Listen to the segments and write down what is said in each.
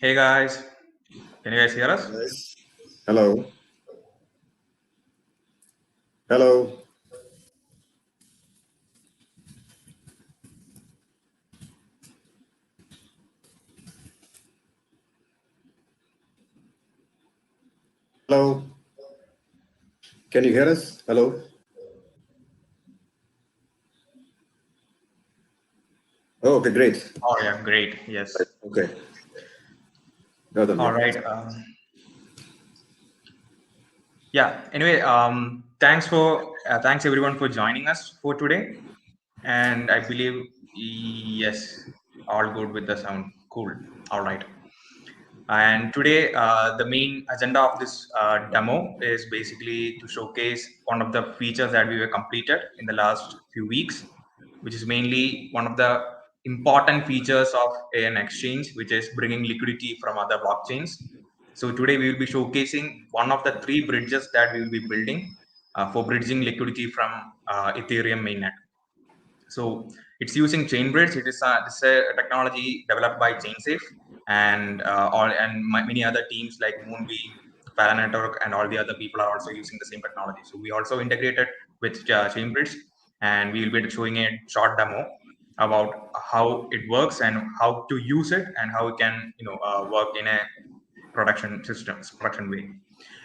Hey guys, can you guys hear us? Yes. Hello. Hello. Hello. Can you hear us? Hello. Oh, okay, great. Oh yeah, great. Yes. Okay. Gautam, All yeah. right. Yeah. Anyway, thanks everyone for joining us for today. And I believe yes, all good with the sound. Cool. All right. And today, the main agenda of this demo is basically to showcase one of the features that we were completed in the last few weeks, which is mainly one of the important features of an exchange, which is bringing liquidity from other blockchains. So today we will be showcasing one of the three bridges that we will be building for bridging liquidity from Ethereum mainnet. So it's using Chainbridge. This is a technology developed by ChainSafe and many other teams like Moonbeam, Para Network, and all the other people are also using the same technology. So we also integrated with Chainbridge, and we will be showing a short demo about how it works and how to use it and how it can work in a production way.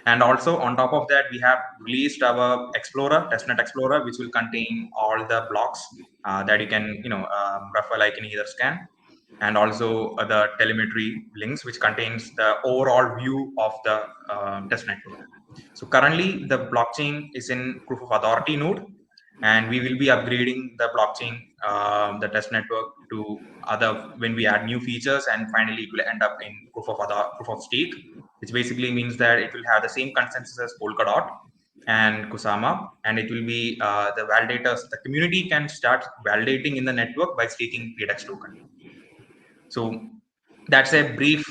And also on top of that, we have released our Explorer, Testnet Explorer, which will contain all the blocks that you can refer like in either scan, and also the telemetry links, which contains the overall view of the test network. So currently, the blockchain is in proof of authority node, and we will be upgrading the blockchain, the test network to other when we add new features, and finally it will end up in proof of stake, which basically means that it will have the same consensus as Polkadot and Kusama, and it will be the validators. The community can start validating in the network by staking PDEX token. So that's a brief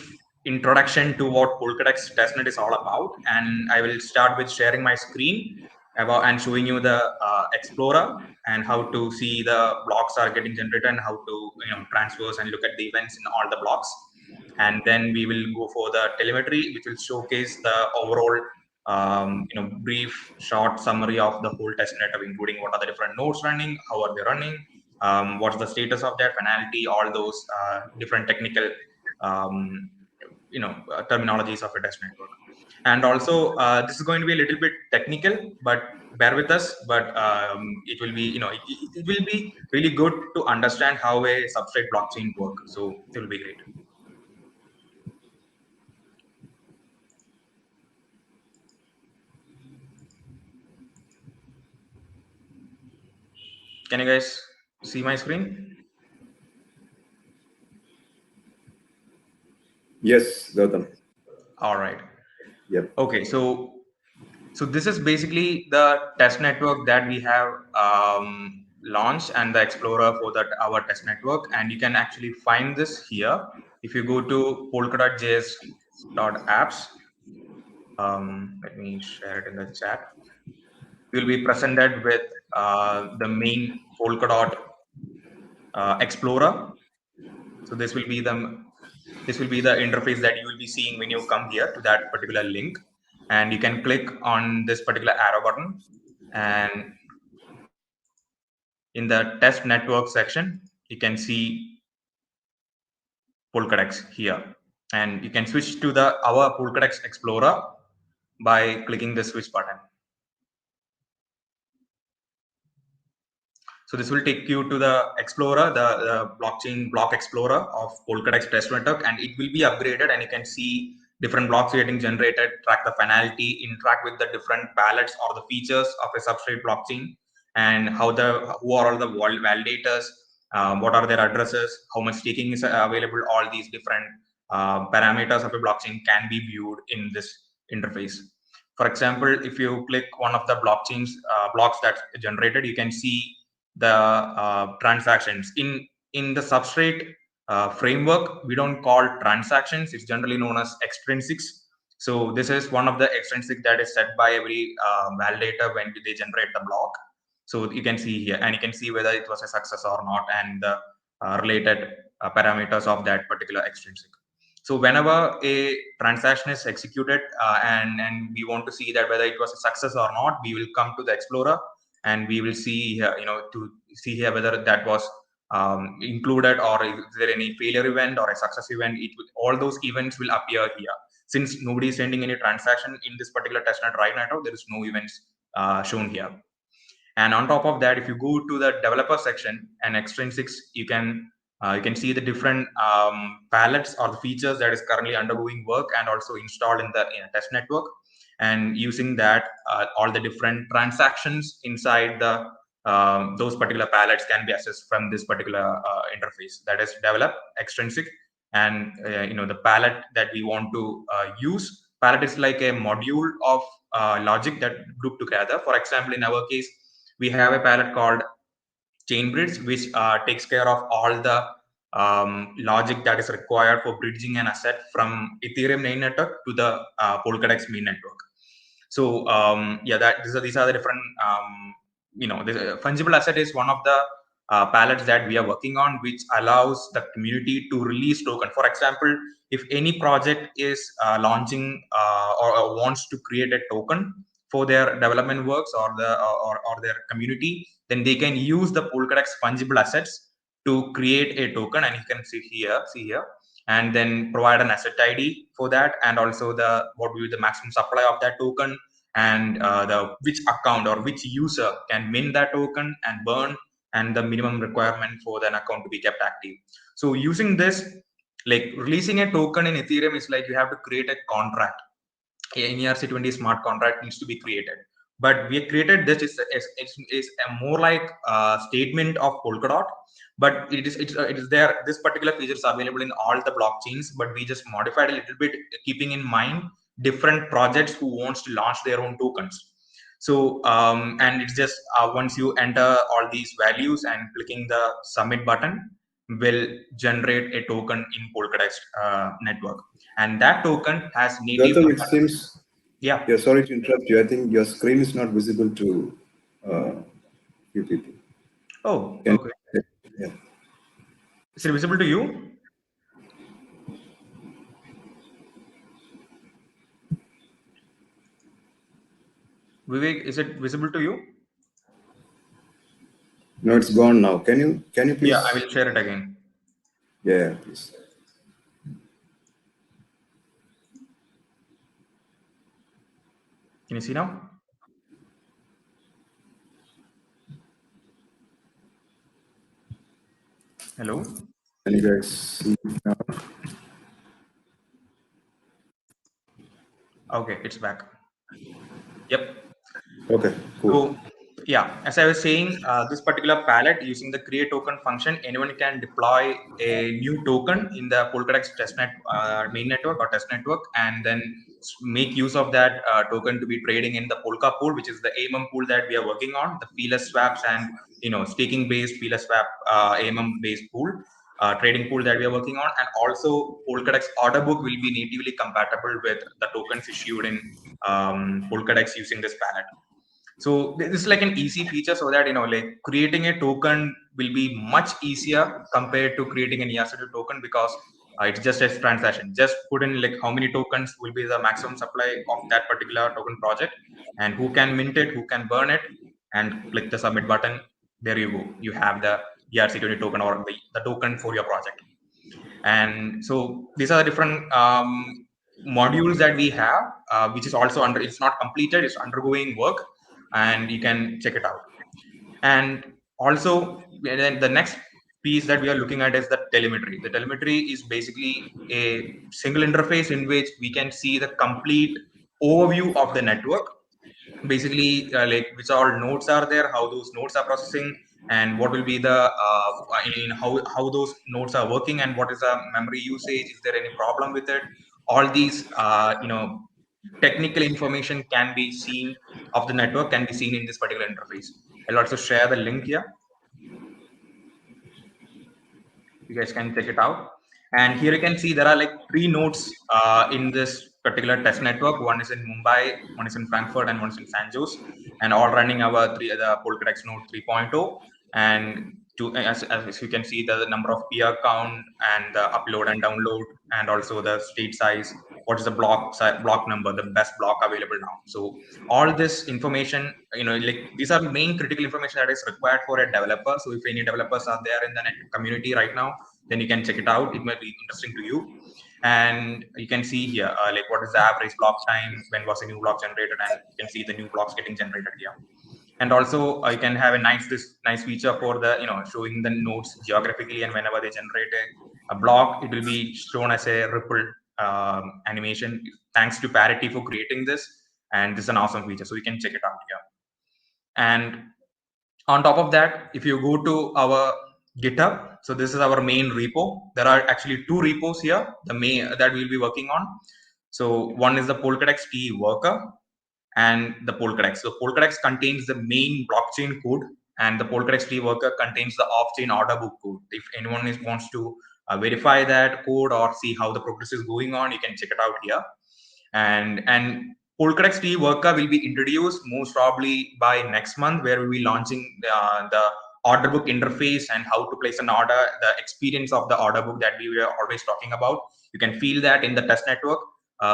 introduction to what Polkadex testnet is all about. And I will start with sharing my screen about and showing you the Explorer and how to see the blocks are getting generated and how to transfers and look at the events in all the blocks. And then we will go for the telemetry, which will showcase the overall brief short summary of the whole testnet, including what are the different nodes running, how are they running, what's the status of their finality, all those different technical um, terminologies of a test network. And also this is going to be a little bit technical, but bear with us. But it will be it will be really good to understand how a substrate blockchain work. So it will be great. Can you guys see my screen? Yes, Gautam. All right. Yep. Okay, so this is basically the test network that we have launched, and the Explorer for that our test network. And you can actually find this here if you go to polkadot.js.apps. Let me share it in the chat. You'll be presented with the main Polkadot Explorer. So this will be the interface that you will be seeing when you come here to that particular link, and you can click on this particular arrow button, and in the test network section you can see Polkadex here, and you can switch to the our Polkadex Explorer by clicking the switch button. So this will take you to the Explorer, the blockchain block Explorer of Polkadex test network, and it will be upgraded, and you can see different blocks getting generated, track the finality, interact with the different ballots or the features of a substrate blockchain, and who are all the validators, what are their addresses, how much staking is available. All these different parameters of a blockchain can be viewed in this interface. For example, if you click one of the blockchains blocks that's generated, you can see the transactions in the substrate framework. We don't call transactions, it's generally known as extrinsics. So this is one of the extrinsic that is set by every validator when they generate the block. So you can see here, and you can see whether it was a success or not, and the related parameters of that particular extrinsic. So whenever a transaction is executed and we want to see that whether it was a success or not, we will come to the Explorer and we will see here, to see here whether that was included or is there any failure event or a success event. All those events will appear here. Since nobody is sending any transaction in this particular testnet right now, there is no events shown here. And on top of that, if you go to the developer section and extrinsics, you can see the different palettes or the features that is currently undergoing work and also installed in the test network. And using that, all the different transactions inside the those particular palettes can be accessed from this particular interface, that is develop, extrinsic, and the palette that we want to use. Palette is like a module of logic that group together. For example, in our case, we have a palette called Chainbridge, which takes care of all the logic that is required for bridging an asset from Ethereum main network to the Polkadot main network. So these are the different the fungible asset is one of the palettes that we are working on, which allows the community to release token. For example, if any project is launching or wants to create a token for their development works or their community, then they can use the Polkadot fungible assets to create a token, and you can see here, and then provide an asset ID for that, and also what will be the maximum supply of that token, and which account or which user can mint that token and burn, and the minimum requirement for that account to be kept active. So using this, like releasing a token in Ethereum is like you have to create a contract. An ERC20 smart contract needs to be created. But we created this is a more like a statement of Polkadot, but it is there. This particular feature is available in all the blockchains, but we just modified a little bit, keeping in mind different projects who wants to launch their own tokens. So and it's just once you enter all these values and clicking the submit button will generate a token in Polkadot network, and that token has native. Gautam, it seems. Yeah. Yeah, sorry to interrupt you. I think your screen is not visible to few people. Oh, Can, okay. Yeah. Is it visible to you? Vivek, is it visible to you? No, it's gone now. Can you please? Yeah, I will share it again. Yeah, please. Can you see now? Hello? Can you guys see now? Okay, it's back. Yep. Okay, cool. So, yeah, as I was saying, this particular palette using the create token function, anyone can deploy a new token in the Polkadot testnet main network or test network, and then make use of that token to be trading in the Polka pool, which is the AMM pool that we are working on, the feeless swaps and staking based feeless swap AMM based pool. Trading pool that we are working on, and also Polkadot's order book will be natively compatible with the tokens issued in Polkadot using this palette. So this is like an easy feature, so that like creating a token will be much easier compared to creating an ERC20 token, because it's just a transaction. Just put in like how many tokens will be the maximum supply of that particular token project, and who can mint it, who can burn it, and click the submit button. There you go. You have the ERC20 token or the token for your project. And so these are the different modules that we have, which is also it's not completed, it's undergoing work, and you can check it out. And also then the next piece that we are looking at is the telemetry. The telemetry is basically a single interface in which we can see the complete overview of the network. Basically, like which all nodes are there, how those nodes are processing, and what will be the how those nodes are working, and what is the memory usage, is there any problem with it. All these technical information can be seen of the network, can be seen in this particular interface. I'll also share the link here, you guys can check it out. And here you can see there are like 3 nodes in this particular test network. One is in Mumbai, one is in Frankfurt, and one is in San Jose, and all running our the Polkadot node 3.0. And as you can see, the number of peer count and the upload and download, and also the state size, what is the block number, the best block available now. So all this information, like these are main critical information that is required for a developer. So if any developers are there in the community right now, then you can check it out. It might be interesting to you. And you can see here, like what is the average block time, when was a new block generated, and you can see the new blocks getting generated here. And also you can have a nice feature for the showing the nodes geographically, and whenever they generate a block, it will be shown as a ripple animation. Thanks to Parity for creating this, and this is an awesome feature, so you can check it out here. And on top of that, if you go to our GitHub, so this is our main repo. There are actually two repos here, the main that we'll be working on. So one is the Polkadot TE worker and the Polkadot. So Polkadot contains the main blockchain code, and the Polkadot TE worker contains the off-chain order book code. If anyone wants to verify that code or see how the progress is going on, you can check it out here. And Polkadot TE worker will be introduced most probably by next month, where we'll be launching the order book interface and how to place an order, the experience of the order book that we were always talking about. You can feel that in the test network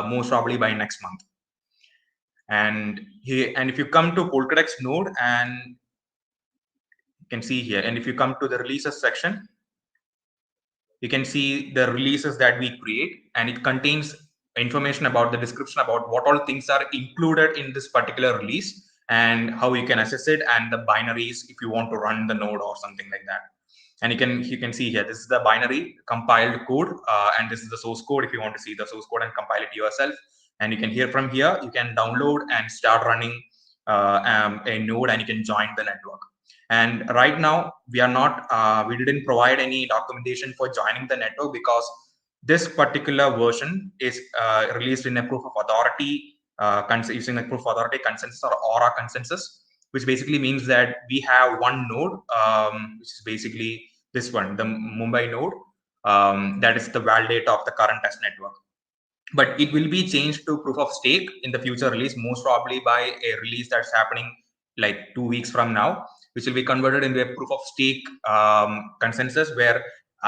most probably by next month. And if you come to Polkadot node, and you can see here, and if you come to the releases section, you can see the releases that we create, and it contains information about the description about what all things are included in this particular release and how you can access it, and the binaries if you want to run the node or something like that. And you can see here, this is the binary compiled code, and this is the source code if you want to see the source code and compile it yourself. And you can hear from here, you can download and start running a node, and you can join the network. And right now we are not we didn't provide any documentation for joining the network, because this particular version is released in a proof of authority using a proof of authority consensus or Aura consensus, which basically means that we have one node, which is basically this one, the Mumbai node, that is the validator of the current test network. But it will be changed to proof of stake in the future release, most probably by a release that's happening like 2 weeks from now, which will be converted into a proof of stake consensus, where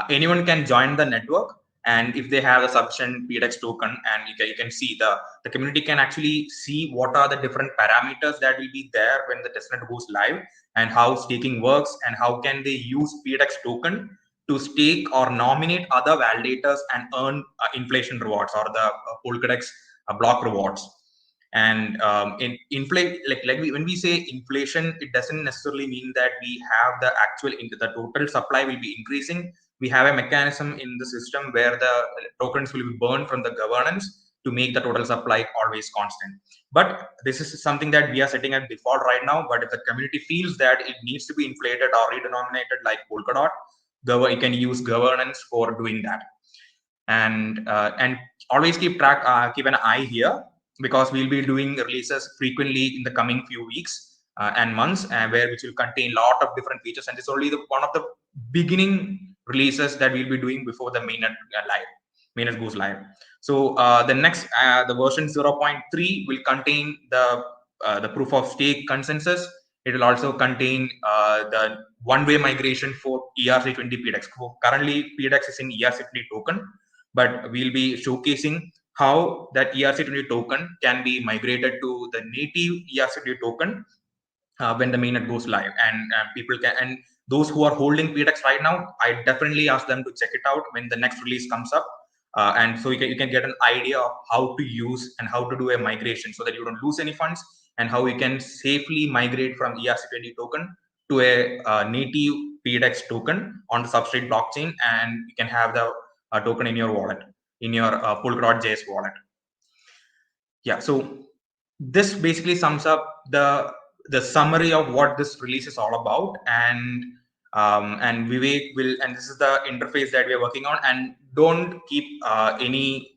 anyone can join the network, and if they have a sufficient PDEX token, and you can see the community can actually see what are the different parameters that will be there when the testnet goes live, and how staking works, and how can they use PDEX token to stake or nominate other validators and earn inflation rewards, or the Polkadot block rewards. And when we say inflation, it doesn't necessarily mean that we have the total supply will be increasing. We have a mechanism in the system where the tokens will be burned from the governance to make the total supply always constant. But this is something that we are setting at default right now. But if the community feels that it needs to be inflated or redenominated like Polkadot, you can use governance for doing that. And always keep an eye here, because we'll be doing releases frequently in the coming few weeks and months, which will contain a lot of different features. And it's only one of the beginning releases that we'll be doing before the mainnet goes live. So the next the version 0.3 will contain the proof of stake consensus. It will also contain the one-way migration for ERC20 PDEX. Currently PDEX is in ERC20 token, but we'll be showcasing how that ERC20 token can be migrated to the native ERC20 token when the mainnet goes live. And people can, and those who are holding PDEX right now, I definitely ask them to check it out when the next release comes up. And so you can get an idea of how to use and how to do a migration, so that you don't lose any funds, and how you can safely migrate from ERC20 token to a native PDEX token on the Substrate blockchain, and you can have the token in your wallet, in your Polkadot.js wallet. Yeah, so this basically sums up the summary of what this release is all about. And Vivek will, and this is the interface that we are working on. And don't keep any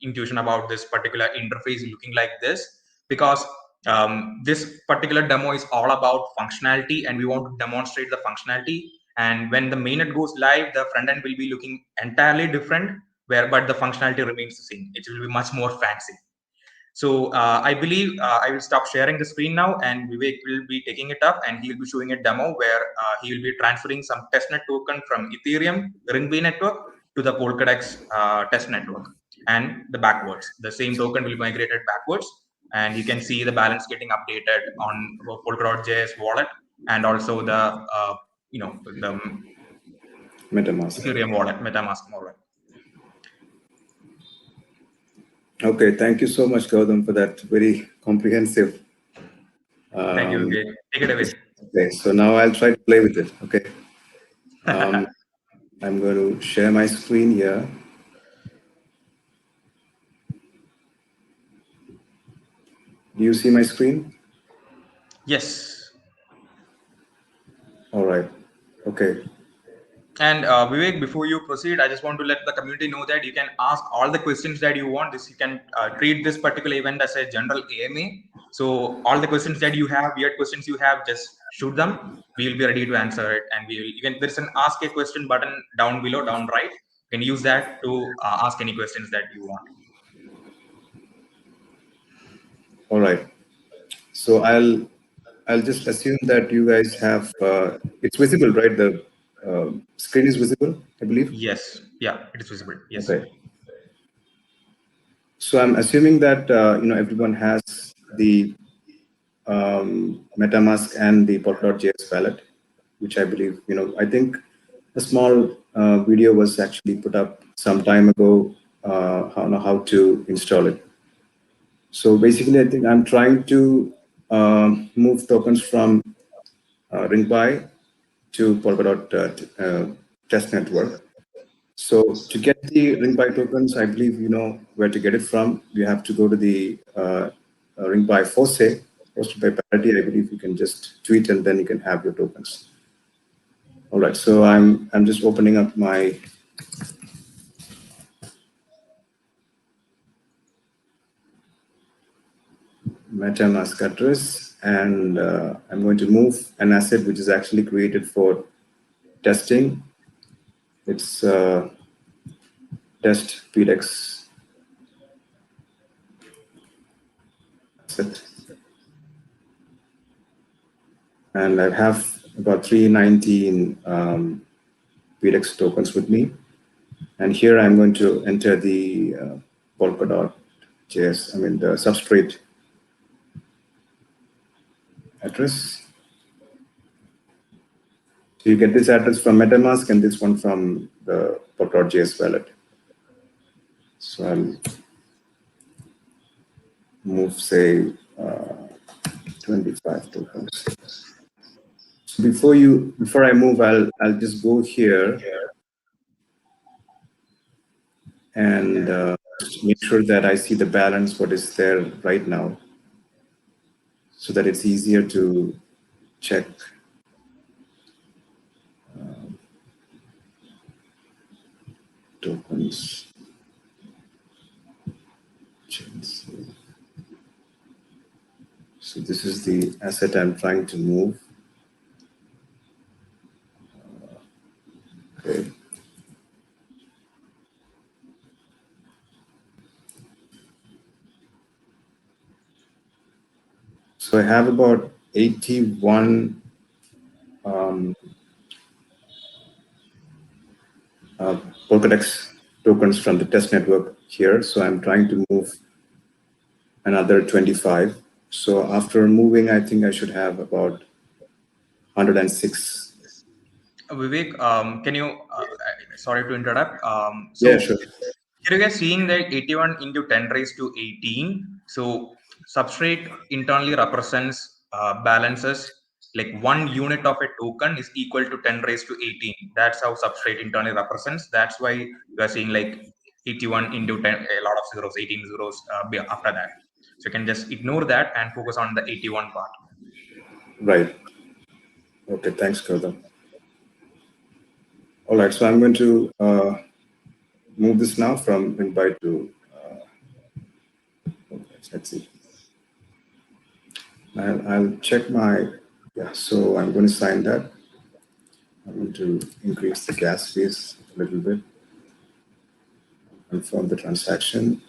intuition about this particular interface looking like this, because this particular demo is all about functionality, and we want to demonstrate the functionality. And when the mainnet goes live, the front end will be looking entirely different, but the functionality remains the same. It will be much more fancy. So I believe I will stop sharing the screen now, and Vivek will be taking it up, and he will be showing a demo where he will be transferring some testnet token from Ethereum Ringb network to the Polkadot test network, and the backwards. The same token will be migrated backwards, and you can see the balance getting updated on Polkadot.js wallet, and also the the MetaMask. Ethereum wallet, MetaMask wallet. Okay, thank you so much, Gautam, for that very comprehensive. Thank you, Vivek. Take it away. Okay, so now I'll try to play with it. Okay. I'm going to share my screen here. Do you see my screen? Yes. All right. Okay. And Vivek, before you proceed, I just want to let the community know that you can ask all the questions that you want. You can treat this particular event as a general AMA. So all the questions that you have, weird questions you have, just shoot them. We will be ready to answer it. And we will even there's an ask a question button down below, down right. You can use that to ask any questions that you want. All right. So I'll just assume that you guys have it's visible, right? The screen is visible, I believe. Yes. Yeah, it is visible. Yes. Okay. So I'm assuming that everyone has the MetaMask and the Polkadot.js wallet, which I believe I think a small video was actually put up some time ago how to install it. So basically, I think I'm trying to move tokens from Ringby to Polkadot test network. So to get the Ringby tokens, I believe you know where to get it from. You have to go to the Ringby Force hosted by Parity. I believe you can just tweet and then you can have your tokens. All right, so I'm just opening up my MetaMask address, and I'm going to move an asset which is actually created for testing. It's test PDEX asset. And I have about 319 PDEX tokens with me. And here I'm going to enter the Polkadot.js, the substrate address. So you get this address from MetaMask and this one from the Polkadot.js wallet. So I'll move, say, 25 tokens. So before I move, I'll just go here and make sure that I see the balance, what is there right now, so that it's easier to check. Tokens. So this is the asset I'm trying to move. Okay. So I have about 81 Polkadot tokens from the test network here. So I'm trying to move another 25. So after moving, I think I should have about 106. Vivek, can you? Sorry to interrupt. Yeah, sure. Here you are seeing that 81 into 10 raised to 18. So substrate internally represents balances like 1 unit of a token is equal to 10 raised to 18. That's how substrate internally represents. That's why you are seeing like 81 into 10, a lot of zeros, 18 zeros after that. So you can just ignore that and focus on the 81 part. Right. Okay, thanks, Gautam. All right, so I'm going to move this now from invite to, let's see. I'll check my, yeah, so I'm going to sign that. I'm going to increase the gas fees a little bit, confirm the transaction.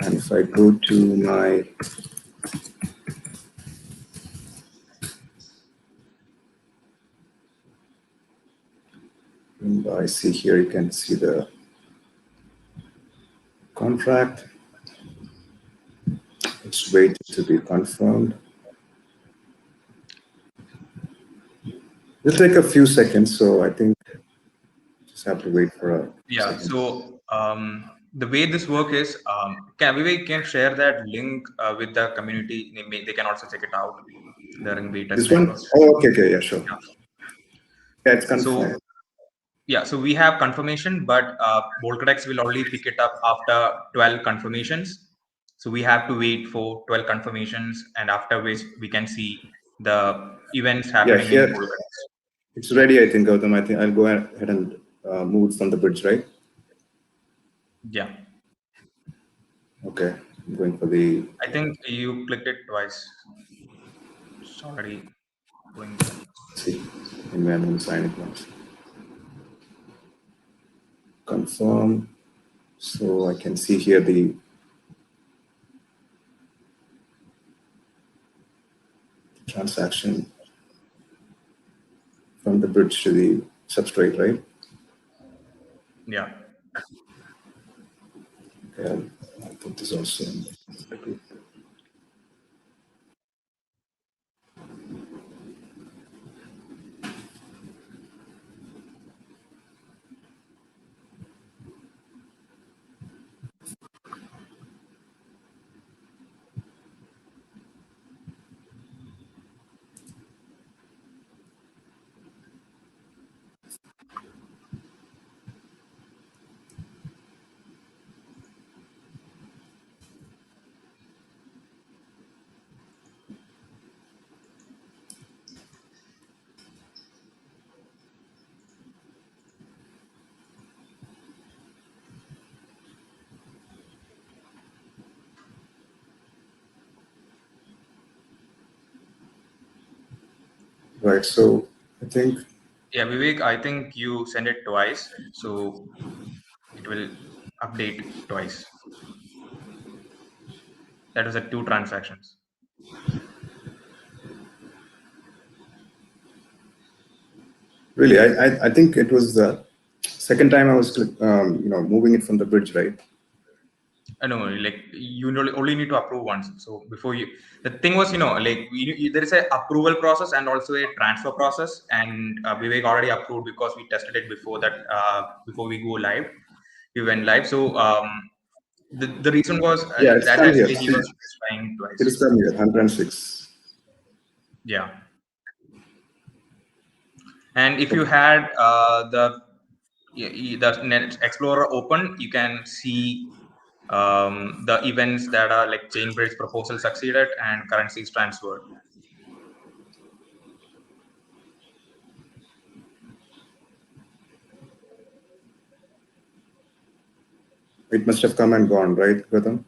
And if I go to my I see here, you can see the contract. It's waiting to be confirmed. It'll take a few seconds, so I think just have to wait for a Yeah. second. So the way this work is, Vivek can share that link with the community. They can also check it out during the test This one? network. Oh, okay, yeah, sure. Yeah. Yeah, it's confirmed. So yeah, so we have confirmation, but Boltcodex will only pick it up after 12 confirmations. So we have to wait for 12 confirmations, and after which we can see the events happening in here Boltcodex. it's ready, I think, Gautam. I think I'll go ahead and move it from the bridge, right? Yeah, Okay, I'm going for the. I think you clicked it twice. It's already going there. See, environment sign it once. Confirm. So I can see here the transaction from the bridge to the substrate, right? Yeah. Okay, I'll put this also in the group. Right, so I think. Yeah, Vivek, I think you send it twice, so it will update twice. That was at 2 transactions. Really, I think it was the second time I was, moving it from the bridge, right? No, like you only need to approve once. So before you, the thing was, like there is a approval process and also a transfer process, and Vivek already approved because we tested it before that. Before we go live, we went live. So the reason was Yeah, it's that done here. actually he was trying It twice. is done here, 106. Yeah. And if you had the Net Explorer open, you can see the events that are like Chainbridge proposal succeeded and currencies transferred. It must have come and gone, right, Gautam?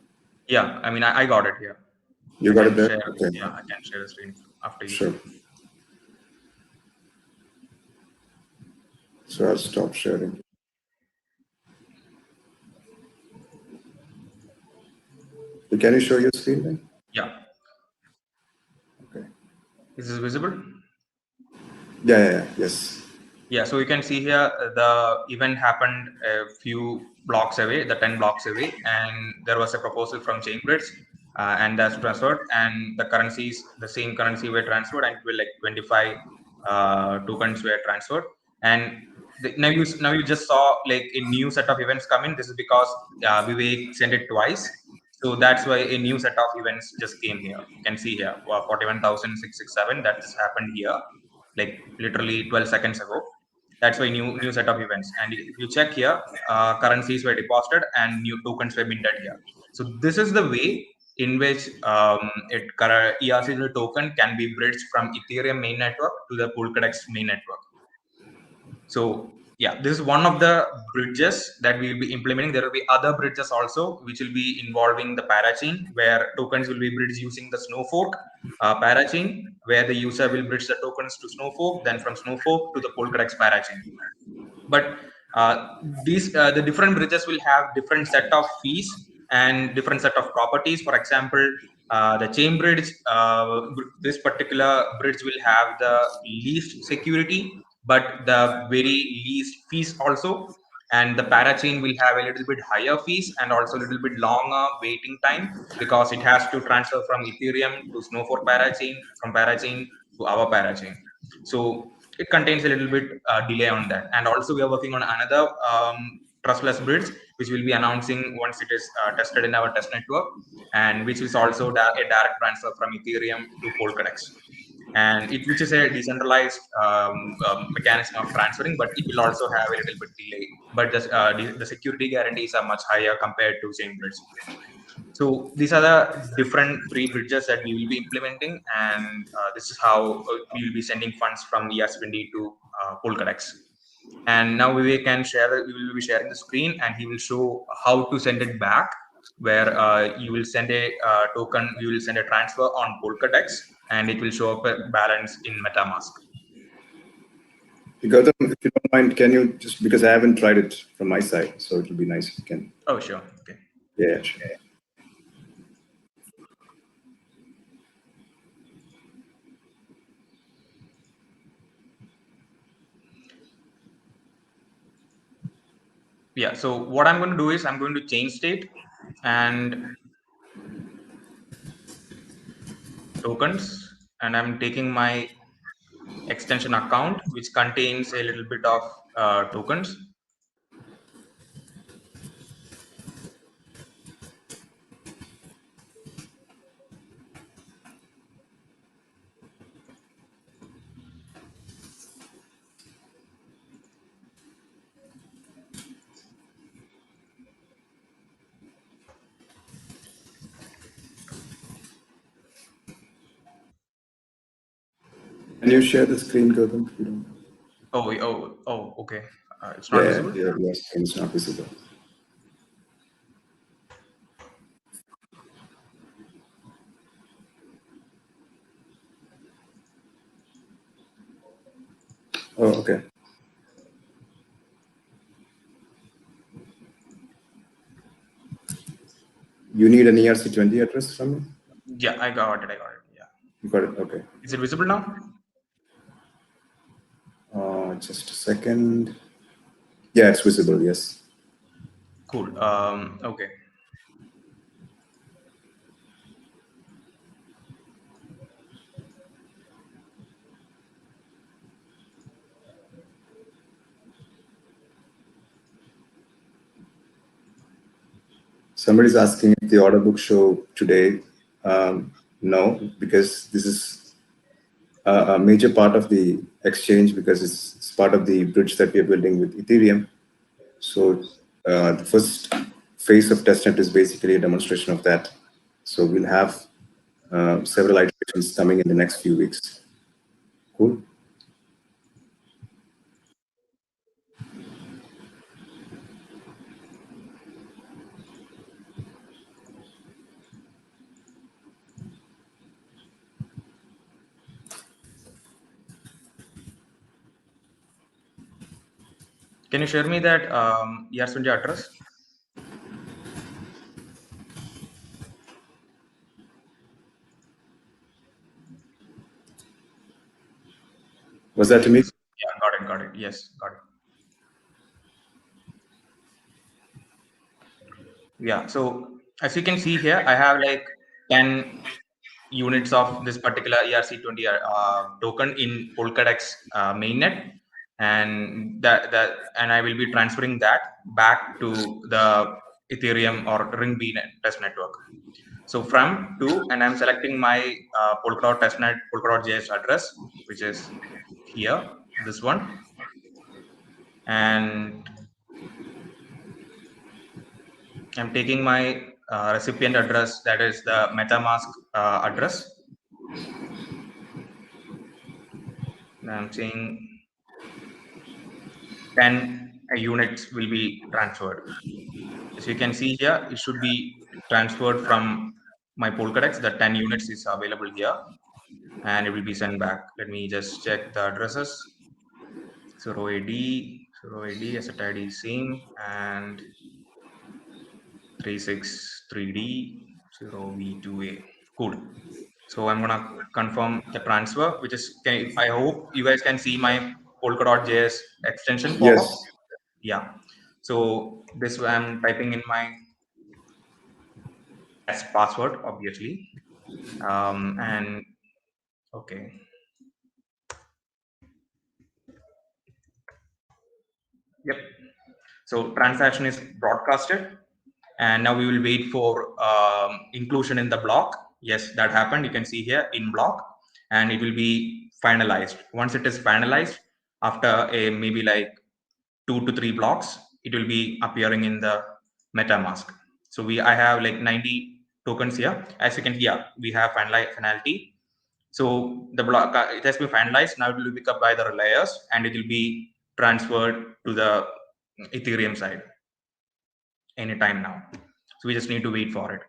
Yeah, I mean, I got it here. You I got it can there? share. Okay. Yeah, I can share the screen after you. Sure. So I'll stop sharing. Can you show your screen then? Yeah. Okay. Is this visible? Yeah. Yes. Yeah, so you can see here the event happened a few blocks away, the 10 blocks away, and there was a proposal from Chainbridge, and that's transferred, and the currencies, the same currency were transferred, and it will like 25 tokens were transferred, and now you just saw like a new set of events come in. This is because Vivek sent it twice, so that's why a new set of events just came here. You can see here 41,667 that just happened here, like literally 12 seconds ago. That's why new set of events. And if you check here, currencies were deposited and new tokens were minted here. So this is the way in which ERC token can be bridged from Ethereum main network to the Polkadot main network. So yeah, this is one of the bridges that we will be implementing. There will be other bridges also, which will be involving the parachain, where tokens will be bridged using the Snowfork parachain, where the user will bridge the tokens to Snowfork, then from Snowfork to the Polkadot parachain. But the different bridges will have different set of fees, and different set of properties. For example, the chain bridge, this particular bridge will have the least security, but the very least fees also. And the parachain will have a little bit higher fees and also a little bit longer waiting time, because it has to transfer from Ethereum to Snow4 parachain, from parachain to our parachain. So it contains a little bit delay on that. And also we are working on another trustless bridge, which will be announcing once it is tested in our test network, and which is also a direct transfer from Ethereum to Polkadot, and which is a decentralized mechanism of transferring, but it will also have a little bit delay. But the security guarantees are much higher compared to chain bridge. So these are the different three bridges that we will be implementing, and this is how we will be sending funds from ERC20 to Polkadot. And now Vivek can share. We will be sharing the screen, and he will show how to send it back. Where you will send a token, you will send a transfer on Polkadot, and it will show up a balance in MetaMask. Gautam, if you don't mind, can you just, because I haven't tried it from my side, so it will be nice if you can. Oh, sure. Okay. Yeah, sure. Yeah. So what I'm going to do is I'm going to change state and tokens, and I'm taking my extension account, which contains a little bit of tokens. Can you share the screen, Gautam? If you don't? Okay. It's not visible. Yeah, yes, it's not visible. Oh, okay. You need an ERC20 address from me? Yeah, I got it. Yeah. You got it. Okay. Is it visible now? Just a second. Yeah, it's visible. Yes. Cool. Okay. Somebody's asking if the order book show today. No, because this is a major part of the exchange, because it's part of the bridge that we are building with Ethereum. So the first phase of testnet is basically a demonstration of that. So we'll have several iterations coming in the next few weeks. Cool. Can you share me that ERC20 address? Was that to me? Yeah, got it. Yes, got it. Yeah, so as you can see here, I have like 10 units of this particular ERC20 token in Polkadot mainnet, and I will be transferring that back to the Ethereum or Ring B test network. So from to, and I'm selecting my Polkadot testnet Polkadot.js address, which is here, this one, and I'm taking my recipient address, that is the MetaMask address. And I'm saying 10 units will be transferred. As you can see here, it should be transferred from my Polkadot. The 10 units is available here, and it will be sent back. Let me just check the addresses. 0AD, asset ID same, and 363D 0V2A. Cool. So I'm gonna confirm the transfer, which is, I hope you guys can see my Polkadot.js extension pop up. Yes. Yeah. So this I'm typing in my password, obviously. And okay. Yep. So transaction is broadcasted, and now we will wait for inclusion in the block. Yes, that happened. You can see here in block, and it will be finalized. Once it is finalized, after a maybe like 2 to 3 blocks, it will be appearing in the MetaMask. So I have like 90 tokens here. As you can hear, we have finality. So the block it has been finalized. Now it will be picked up by the layers, and it will be transferred to the Ethereum side anytime now. So we just need to wait for it.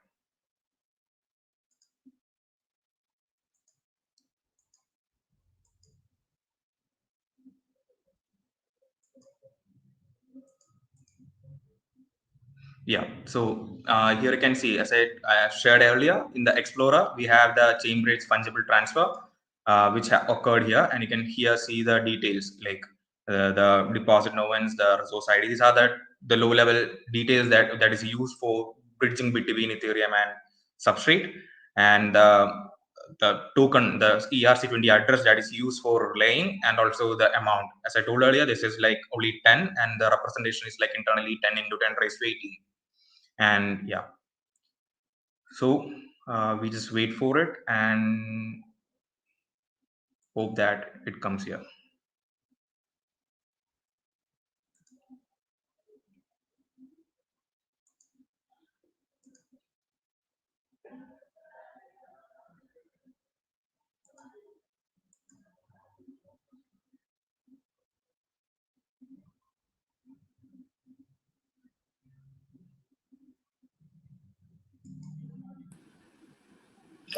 Yeah, so here you can see, as I shared earlier in the Explorer, we have the Chainbraid's fungible transfer, which occurred here, and you can here see the details like the deposit novens, the resource ID. These are the low-level details that is used for bridging between Ethereum and Substrate, and the token, the ERC20 address that is used for relaying, and also the amount. As I told earlier, this is like only 10, and the representation is like internally 10 into 10 raised to 18. And yeah, so we just wait for it and hope that it comes here.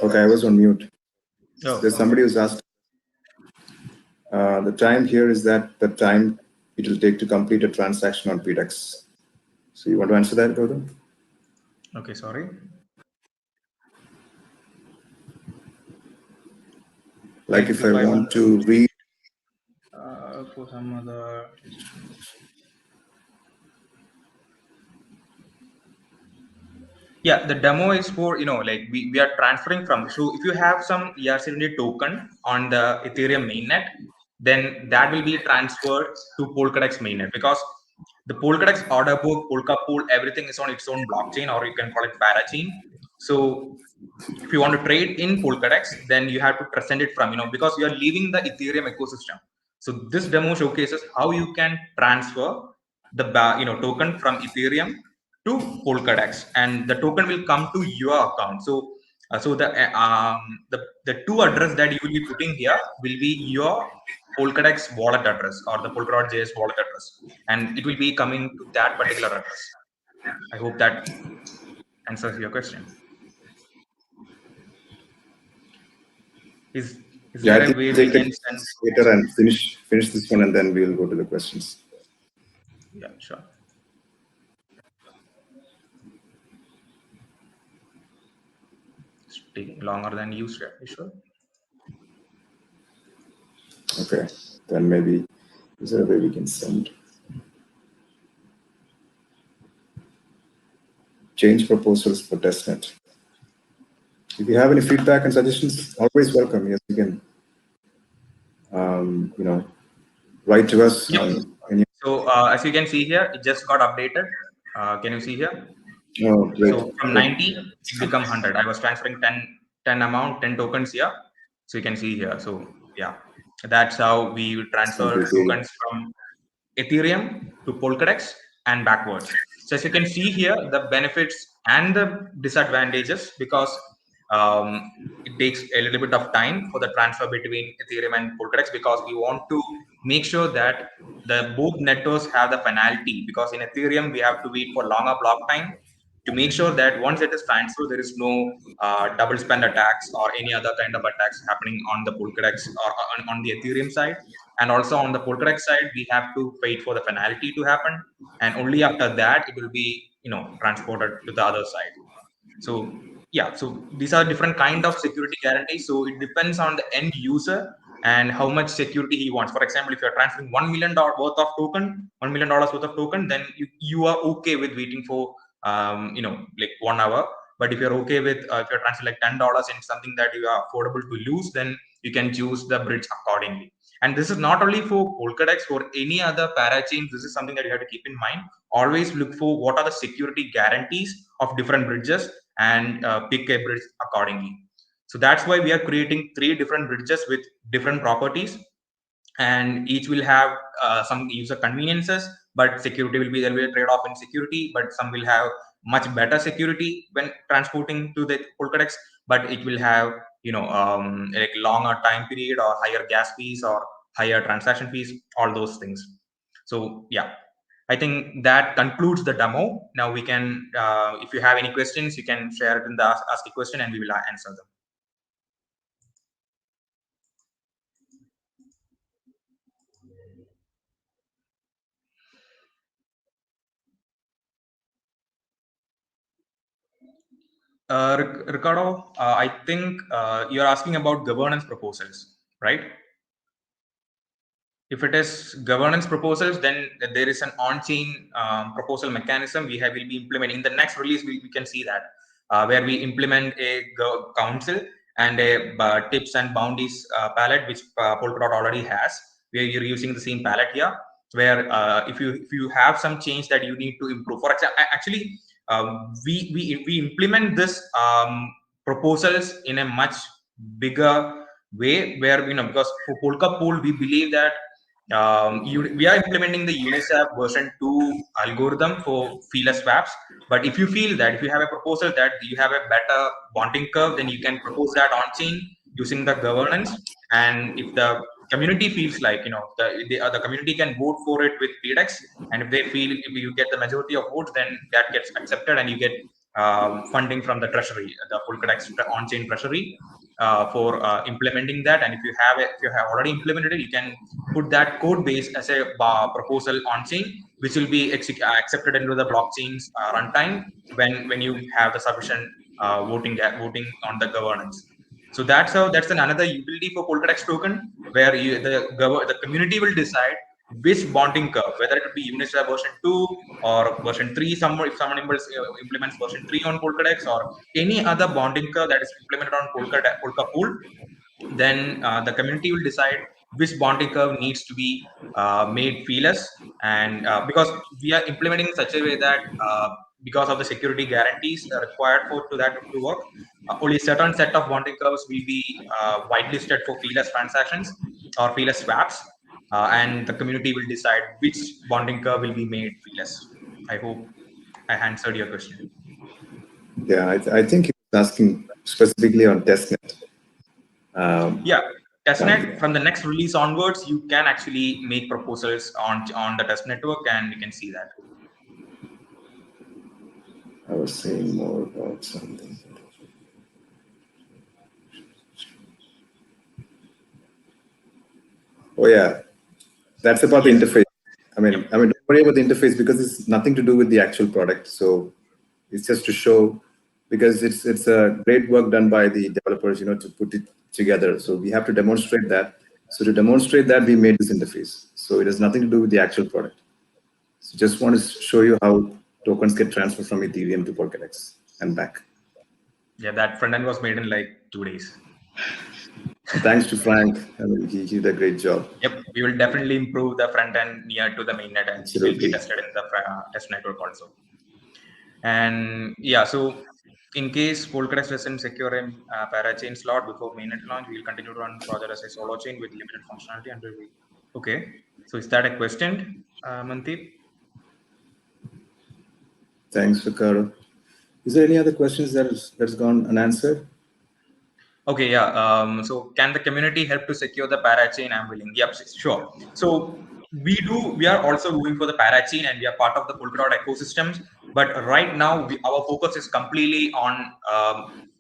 Okay, I was on mute. Oh, There's somebody who's asked. The time here is that the time it will take to complete a transaction on PDEX. So you want to answer that, Gautam? okay, sorry. Like if I want to read for some other. Yeah, the demo is for, like we are transferring from. So if you have some ERC20 token on the Ethereum mainnet, then that will be transferred to Polkadot's mainnet, because the Polkadot's order book, Polka pool, everything is on its own blockchain, or you can call it parachain. So if you want to trade in Polkadot, then you have to present it from, because you are leaving the Ethereum ecosystem. So this demo showcases how you can transfer the token from Ethereum to Polkadot, and the token will come to your account. So the two address that you will be putting here will be your Polkadot's wallet address, or the Polkadot.js wallet address, and it will be coming to that particular address. I hope that answers your question. Is yeah, there I a think way we'll we take can it send? later and finish this one, and then we'll go to the questions. Yeah, sure. It's taking longer than usual. Sure. Okay, then maybe is there a way we can send? Change proposals for testnet. If you have any feedback and suggestions, always welcome. Yes, you can, write to us. Yes. So as you can see here, it just got updated. Can you see here? Oh, great. So from 90, it become 100. I was transferring 10 amount, 10 tokens here. So you can see here. So yeah, that's how we transfer tokens from Ethereum to Polkadot and backwards. So as you can see here, the benefits and the disadvantages, because it takes a little bit of time for the transfer between Ethereum and Polkadot, because we want to make sure that the both networks have the finality, because in Ethereum we have to wait for longer block time to make sure that once it is transferred, there is no double spend attacks or any other kind of attacks happening on the Polkadot or on the Ethereum side. And also on the Polkadot side, we have to wait for the finality to happen, and only after that it will be transported to the other side. So yeah, so these are different kind of security guarantees. So it depends on the end user and how much security he wants. For example, if you're transferring $1 million worth of token, $1 million worth of token, then you are okay with waiting for like 1 hour. But if you're okay with if you're transferring like $10 in something that you are affordable to lose, then you can choose the bridge accordingly. And this is not only for Polkadot, for any other parachains. This is something that you have to keep in mind. Always look for what are the security guarantees of different bridges and pick a bridge accordingly. So that's why we are creating 3 different bridges with different properties, and each will have some user conveniences, but security will be, there will be a trade-off in security, but some will have much better security when transporting to the Polkadot, but it will have like longer time period or higher gas fees or higher transaction fees, all those things. So yeah, I think that concludes the demo. Now we can, if you have any questions, you can share it in the ask a question and we will answer them. Ricardo, I think you're asking about governance proposals, right? If it is governance proposals, then there is an on-chain proposal mechanism will be implementing. In the next release, we can see that where we implement a council and a tips and bounties palette, which Polkadot already has. Where you're using the same palette here, where if you have some change that you need to improve. For example, actually, we implement this proposals in a much bigger way, where because for Polka Pool we believe that we are implementing the Uniswap version 2 algorithm for feeless swaps. But if you feel that if you have a proposal that you have a better bonding curve, then you can propose that on chain using the governance. And if the community feels like the community can vote for it with PDEX, and if they feel if you get the majority of votes, then that gets accepted and you get funding from the treasury, the Polkadot on-chain treasury, for implementing that. And if you have already implemented it, you can put that code base as a proposal on chain, which will be accepted into the blockchain's runtime when you have the sufficient voting on the governance. So that's another utility for Polkadot token, where the community will decide which bonding curve, whether it will be Uniswap version 2 or version 3. If someone implements version 3 on Polkadot, or any other bonding curve that is implemented on Polka Pool, then the community will decide which bonding curve needs to be made feeless. And because we are implementing in such a way that because of the security guarantees required for that to work, only a certain set of bonding curves will be whitelisted for feeless transactions or feeless swaps, and the community will decide which bonding curve will be made feeless. I hope I answered your question. Yeah, I think he was asking specifically on testnet. Yeah, testnet, from the next release onwards, you can actually make proposals on the test network, and you can see that. I was saying more about something. Oh yeah, that's about the interface. I mean, don't worry about the interface because it's nothing to do with the actual product. So it's just to show, because it's a great work done by the developers, to put it together. So we have to demonstrate that. So to demonstrate that, we made this interface. So it has nothing to do with the actual product. So just want to show you how tokens get transferred from Ethereum to Polkadot and back. Yeah, that front end was made in like 2 days. Thanks to Frank. I mean, he did a great job. Yep, we will definitely improve the front end near to the mainnet, and it will be tested in the test network also. And yeah, so in case Polkadot doesn't secure a parachain slot before mainnet launch, we will continue to run project as a solo chain with limited functionality until we. Okay, so is that a question, Mandeep? Thanks, Ricardo. Is there any other questions that's gone unanswered? Okay, yeah. So can the community help to secure the parachain? I'm willing. Yep, sure. So we are also going for the parachain, and we are part of the Polkadot ecosystems. But right now, our focus is completely on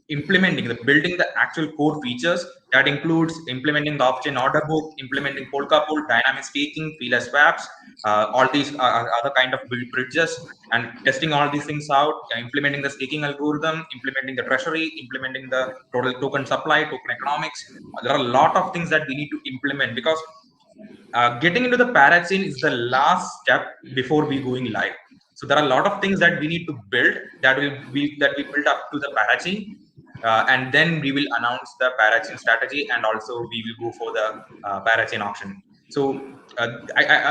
building the actual core features. That includes implementing the off-chain order book, implementing Polkapol, dynamic staking, feeless swaps, all these other kind of bridges, and testing all these things out, implementing the staking algorithm, implementing the treasury, implementing the total token supply, token economics. There are a lot of things that we need to implement, because getting into the parachain is the last step before we going live. So there are a lot of things that we need to build, that we build up to the parachain, and then we will announce the parachain strategy, and also we will go for the parachain auction. So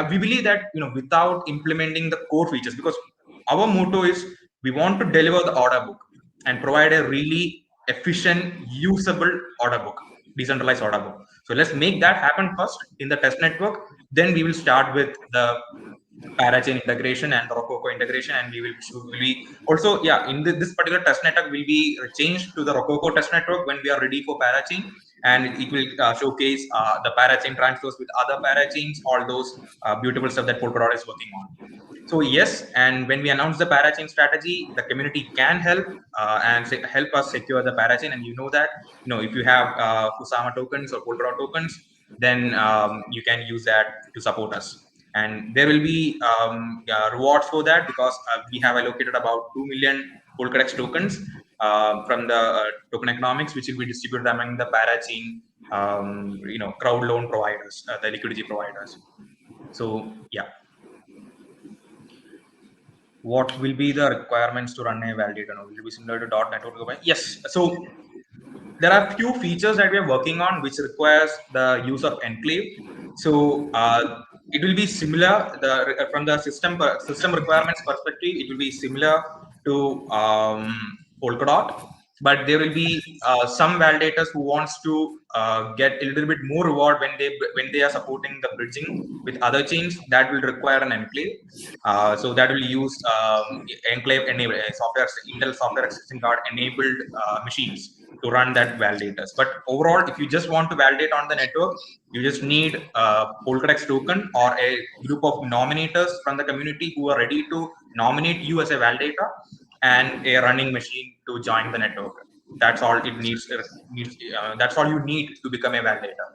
we believe that, without implementing the core features, because our motto is we want to deliver the order book and provide a really efficient, usable order book, decentralized order book. So let's make that happen first in the test network. Then we will start with the parachain integration and the Rococo integration, and we will be also, in this particular test network will be changed to the Rococo test network when we are ready for parachain, and it will showcase the parachain transfers with other parachains, all those beautiful stuff that Polkadot is working on. So yes, and when we announce the parachain strategy, the community can help and help us secure the parachain. And that, if you have Kusama tokens or Polkadot tokens, then you can use that to support us. And there will be rewards for that, because we have allocated about 2 million Polkadex tokens from the token economics, which will be distributed among the parachain, crowd loan providers, the liquidity providers. So yeah. What will be the requirements to run a validator? Will it be similar to .NET? Yes. So there are few features that we are working on which requires the use of enclave. So it will be similar from the system requirements perspective. It will be similar to Polkadot, but there will be some validators who wants to get a little bit more reward when they are supporting the bridging with other chains. That will require an enclave. So that will use enclave enabled software, Intel software extension card enabled machines to run that validators. But overall, if you just want to validate on the network, you just need a Polkadex token or a group of nominators from the community who are ready to nominate you as a validator, and a running machine to join the network. That's all it needs. That's all you need to become a validator.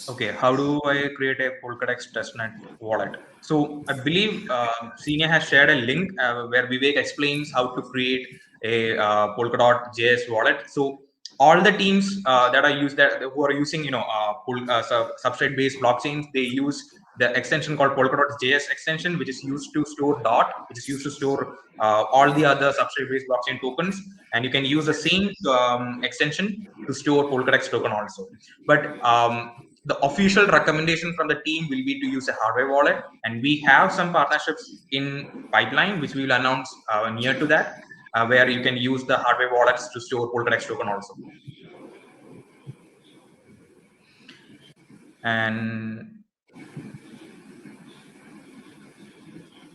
Okay, how do I create a Polkadex testnet wallet? So I believe Senior has shared a link where Vivek explains how to create a Polkadot JS wallet. So all the teams that are who are using substrate based blockchains, they use the extension called Polkadot JS extension, which is used to store which is used to store all the other substrate based blockchain tokens, and you can use the same extension to store Polkadex token also. But the official recommendation from the team will be to use a hardware wallet, and we have some partnerships in pipeline which we will announce near to that, where you can use the hardware wallets to store Polkadex token also. And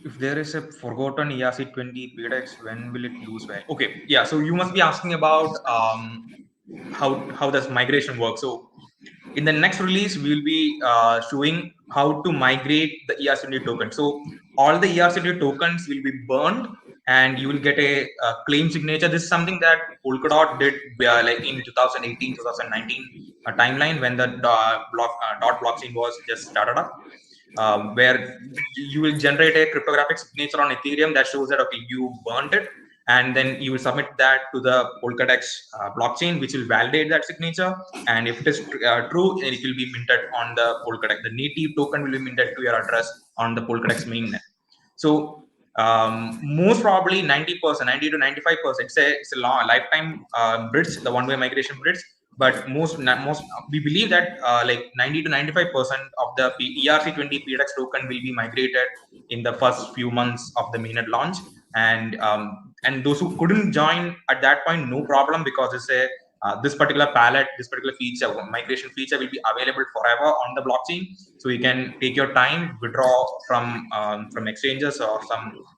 if there is a forgotten ERC20 PDEX, when will it lose value? Okay, yeah. So you must be asking about how does migration work. So in the next release, we will be showing how to migrate the ERC20 token. So all the ERC20 tokens will be burned, and you will get a claim signature. This is something that Polkadot did like in 2018, 2019 timeline, when the dot blockchain was just started up. Where you will generate a cryptographic signature on Ethereum that shows that, okay, you burnt it, and then you will submit that to the Polkadex blockchain, which will validate that signature. And if it is true, it will be minted on the Polkadex. The native token will be minted to your address on the Polkadex mainnet. So most probably 90%, 90 to 95%, it's a long lifetime bridge, the one-way migration bridge. But most we believe that like 90 to 95% of the ERC20 PDEX token will be migrated in the first few months of the mainnet launch. And those who couldn't join at that point, no problem, because it's a this particular palette, this particular feature, migration feature, will be available forever on the blockchain. So you can take your time, withdraw from exchanges or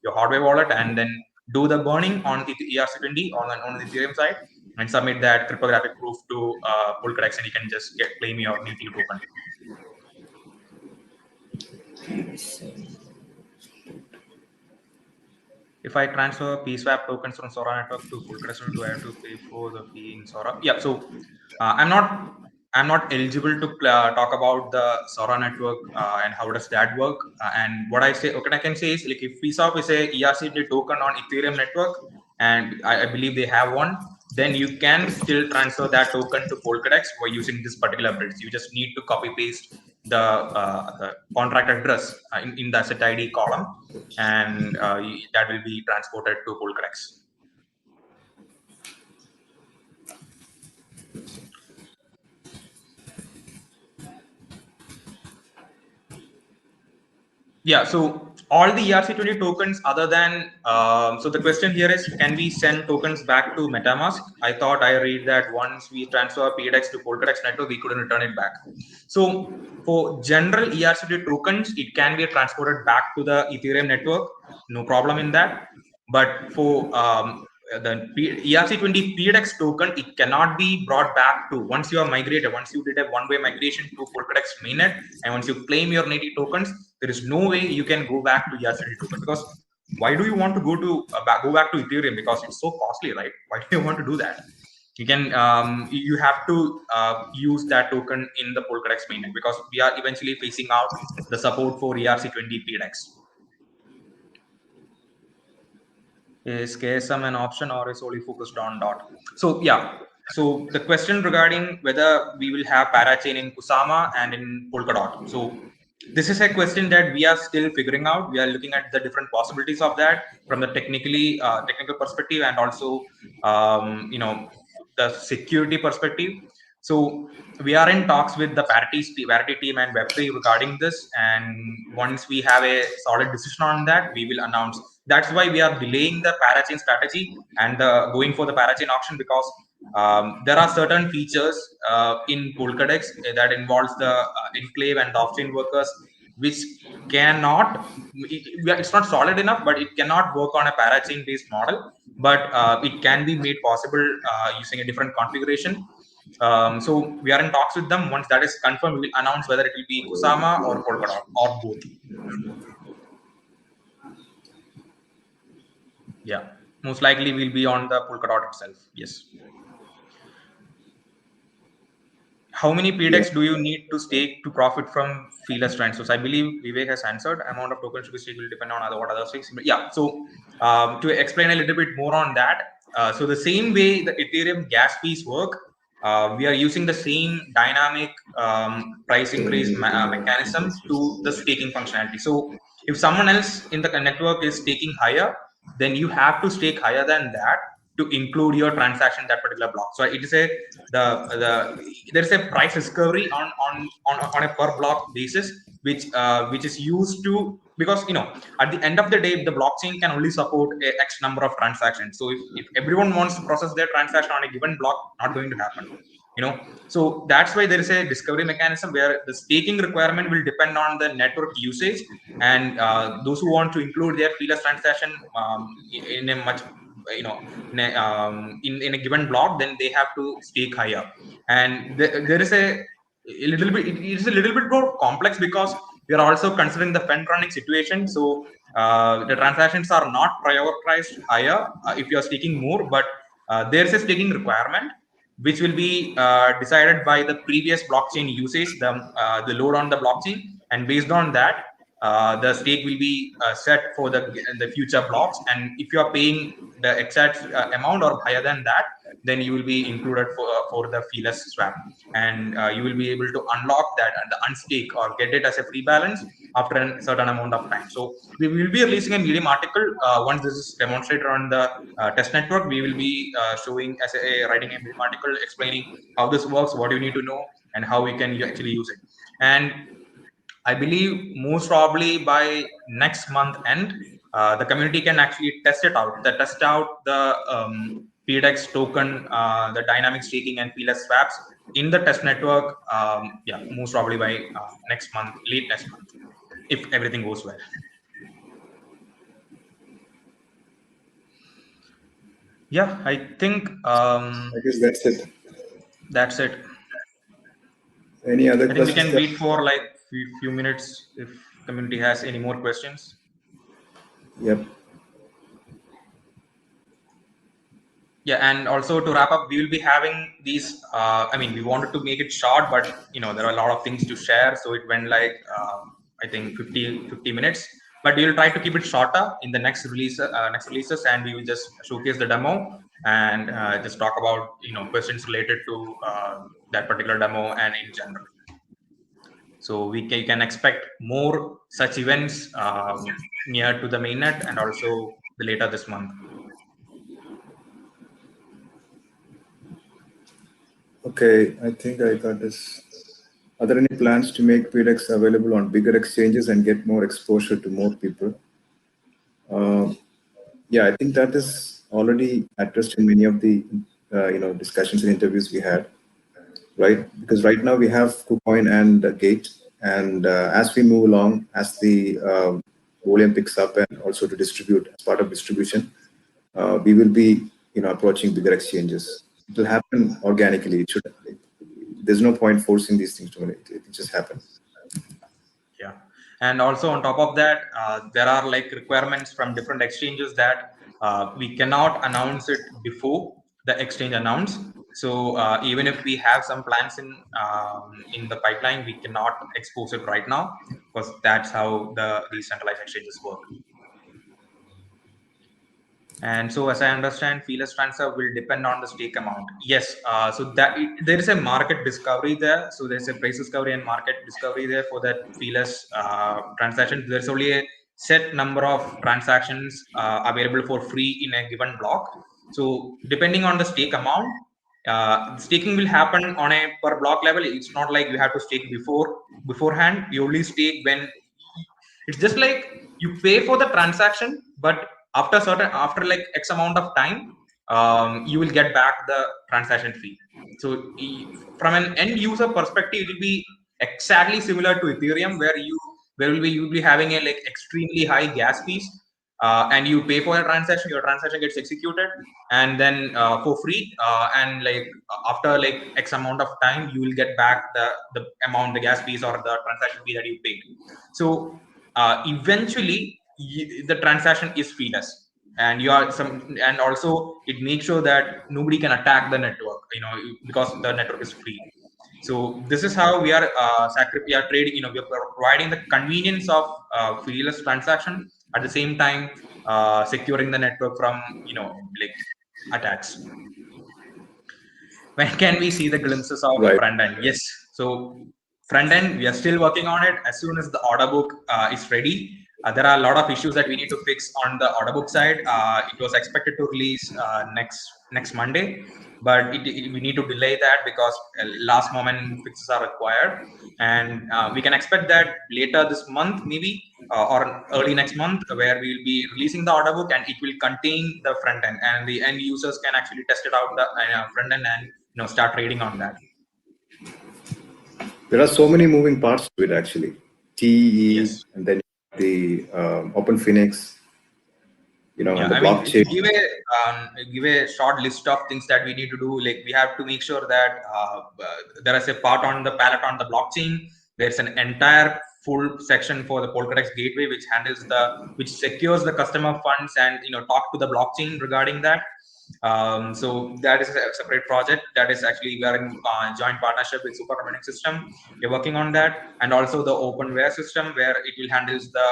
your hardware wallet, and then do the burning on the ERC20 on the Ethereum side, and submit that cryptographic proof to Polkadex, and you can just claim your native token. if I transfer PSwap tokens from Sora network to Polkadot, do I have to pay for the fee in Sora? Yeah. So I'm not eligible to talk about the Sora network and how does that work. And what I say, what I can say is, like, if PSwap is a ERC20 token on Ethereum network, and I believe they have one, then you can still transfer that token to Polkadot by using this particular bridge. You just need to copy paste the contract address in the asset ID column, and that will be transported to Polkadot. Yeah, so all the ERC20 tokens other than, so the question here is, can we send tokens back to MetaMask? I thought I read that once we transfer PDEX to Polkadot network, we couldn't return it back. So for general ERC20 tokens, it can be transported back to the Ethereum network, no problem in that. But for the ERC20 PDEX token, it cannot be brought back to, once you are migrated, once you did a one-way migration to Polkadot mainnet, and once you claim your native tokens, there is no way you can go back to ERC20 token, because why do you want to go back to Ethereum? Because it's so costly, right? Why do you want to do that? You can you have to use that token in the Polkadot mainnet, because we are eventually phasing out the support for ERC20 PDEX. Is KSM an option, or is only focused on DOT? So yeah, so the question regarding whether we will have parachain in Kusama and in Polkadot. So this is a question that we are still figuring out. We are looking at the different possibilities of that from the technical perspective, and also the security perspective. So we are in talks with the Parity team and Web3 regarding this, and once we have a solid decision on that, we will announce. That's why we are delaying the parachain strategy and going for the parachain auction, because there are certain features in Polkadot that involves the enclave and the off-chain workers, which cannot, it's not solid enough, but it cannot work on a parachain based model, but it can be made possible using a different configuration. So we are in talks with them. Once that is confirmed, we will announce whether it will be Kusama or Polkadot or both. Yeah, most likely we'll be on the Polkadot itself. Yes. How many PDEX do you need to stake to profit from feeless transfers? I believe Vivek has answered. Amount of tokens to be staked will depend on what other stakes. But yeah, so to explain a little bit more on that, so the same way the Ethereum gas fees work, we are using the same dynamic price increase mechanism to the staking functionality. So if someone else in the network is staking higher, then you have to stake higher than that to include your transaction in that particular block. So it is there's a price discovery on a per block basis, which is used to, because at the end of the day, the blockchain can only support a X number of transactions. So if everyone wants to process their transaction on a given block, not going to happen. So that's why there is a discovery mechanism where the staking requirement will depend on the network usage, and those who want to include their feeless transaction in a much in a given block, then they have to stake higher. And there is a little bit, it is a little bit more complex, because we are also considering the fence running situation. So the transactions are not prioritized higher if you are staking more, but there's a staking requirement which will be decided by the previous blockchain usage, the load on the blockchain, and based on that, the stake will be set for the future blocks. And if you are paying the exact amount or higher than that, then you will be included for the feeless swap, and you will be able to unlock that and unstake or get it as a free balance after a certain amount of time. So we will be releasing a Medium article once this is demonstrated on the test network. We will be showing as writing a Medium article explaining how this works, what you need to know, and how you can actually use it. And I believe most probably by next month end, the community can actually test out the PDEX token, the dynamic staking and feeless swaps in the test network. Yeah, most probably by next month, late next month, if everything goes well. Yeah, I think I guess that's it. That's it. Any other I think we questions? can wait for like few minutes if community has any more questions. Yep. Yeah, and also to wrap up, we will be having these. I mean, we wanted to make it short, but there are a lot of things to share, so it went like I think 50 minutes. But we will try to keep it shorter in the next releases, and we will just showcase the demo and just talk about questions related to that particular demo and in general. So you can expect more such events near to the mainnet and also the later this month. Okay, I think I got this. Are there any plans to make PDEX available on bigger exchanges and get more exposure to more people? Yeah, I think that is already addressed in many of the discussions and interviews we had, right? Because right now we have KuCoin and Gate, and as we move along, as the volume picks up, and also to distribute as part of distribution, we will be approaching bigger exchanges. It will happen organically. It should. There's no point forcing these things to it just happen. Yeah, and also on top of that, there are like requirements from different exchanges that we cannot announce it before the exchange announce. So even if we have some plans in the pipeline, we cannot expose it right now because that's how the decentralized exchanges work. And so, as I understand, feeless transfer will depend on the stake amount. Yes, so that there is a market discovery there. So there's a price discovery and market discovery there for that feeless transaction. There's only a set number of transactions available for free in a given block. So depending on the stake amount, staking will happen on a per block level. It's not like you have to stake beforehand. You only stake when it's just like you pay for the transaction, but after like X amount of time, you will get back the transaction fee. So from an end user perspective, it will be exactly similar to Ethereum, where you'll be having a like extremely high gas fees, and you pay for a transaction, your transaction gets executed, and then for free, and like after like X amount of time, you will get back the amount, the gas fees or the transaction fee that you paid. So eventually the transaction is feeless, and and also it makes sure that nobody can attack the network, because the network is free. So this is how we are we are trading, we are providing the convenience of feeless transaction, at the same time securing the network from like attacks. When can we see the glimpses of Right. front end? Yes. So front end, we are still working on it. As soon as the order book is ready, there are a lot of issues that we need to fix on the order book side. It was expected to release next Monday, but we need to delay that because last moment fixes are required, and we can expect that later this month, maybe or early next month, where we will be releasing the order book, and it will contain the front end, and the end users can actually test it out the front end and start trading on that. There are so many moving parts to it actually. TE, Yes. and then the Open Phoenix, and the I mean, blockchain. to give a short list of things that we need to do, like we have to make sure that there is a part on the palette on the blockchain. There's an entire full section for the Polkadot gateway, which secures the customer funds and talk to the blockchain regarding that. So that is a separate project that is actually, we are in joint partnership with Super Running System. We're working on that, and also the openware system, where it will handles the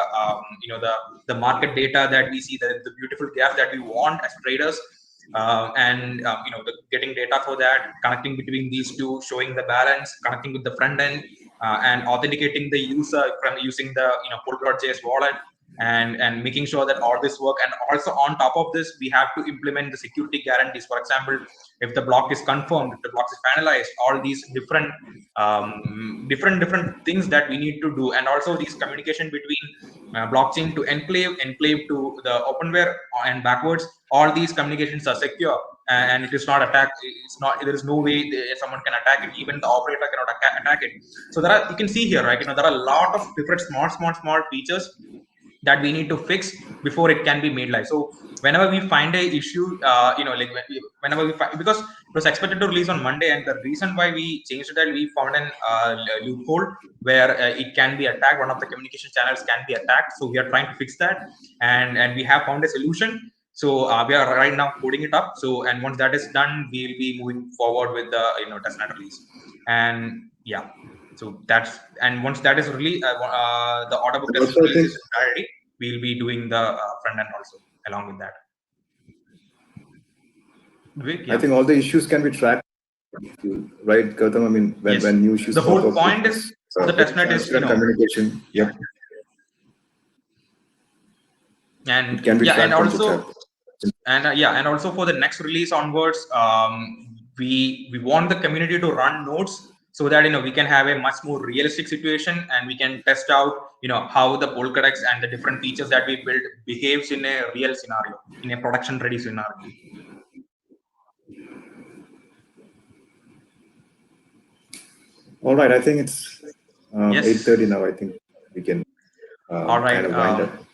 the market data that we see, the beautiful graph that we want as traders, and getting data for that, connecting between these two, showing the balance, connecting with the front end, and authenticating the user from using the Polkadot.js wallet, and making sure that all this work. And also on top of this, we have to implement the security guarantees. For example, if the block is confirmed, if the block is finalized, all these different things that we need to do, and also these communication between blockchain to enclave to the openware and backwards, all these communications are secure, and it is not attacked. It's not, there is no way someone can attack it, even the operator cannot attack it. So there are, you can see here, right, there are a lot of different small features that we need to fix before it can be made live. So whenever we find a issue, like whenever we find, because it was expected to release on Monday, and the reason why we changed it, that we found an loophole where it can be attacked. One of the communication channels can be attacked. So we are trying to fix that, and we have found a solution. So we are right now coding it up. So, and once that is done, we will be moving forward with the testnet release. And yeah, so that's, and once that is released, the order book test Also, I release think is ready. We'll be doing the front end also along with that. Vivek, I think all the issues can be tracked, right, Gautam? I mean, yes. when new issues The pop whole up, point is of the testnet is transparent communication. Yep. And It can be yeah, and tracked on also GitHub. and also for the next release onwards, we want the community to run nodes so that we can have a much more realistic situation, and we can test out how the Polkadot and the different features that we build behaves in a real scenario, in a production ready scenario. All right, I think it's Yes. 8:30 now. I think we can All right. kind of wind up.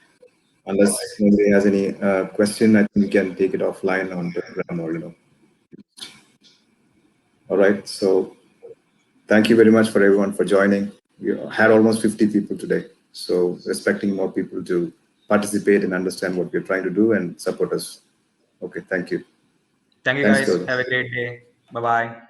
Unless nobody has any question, I think we can take it offline on Telegram or All right. So thank you very much for everyone for joining. We had almost 50 people today. So expecting more people to participate and understand what we're trying to do and support us. Okay, thank you. Thank you, Thanks, guys. Gautam. Have a great day. Bye-bye.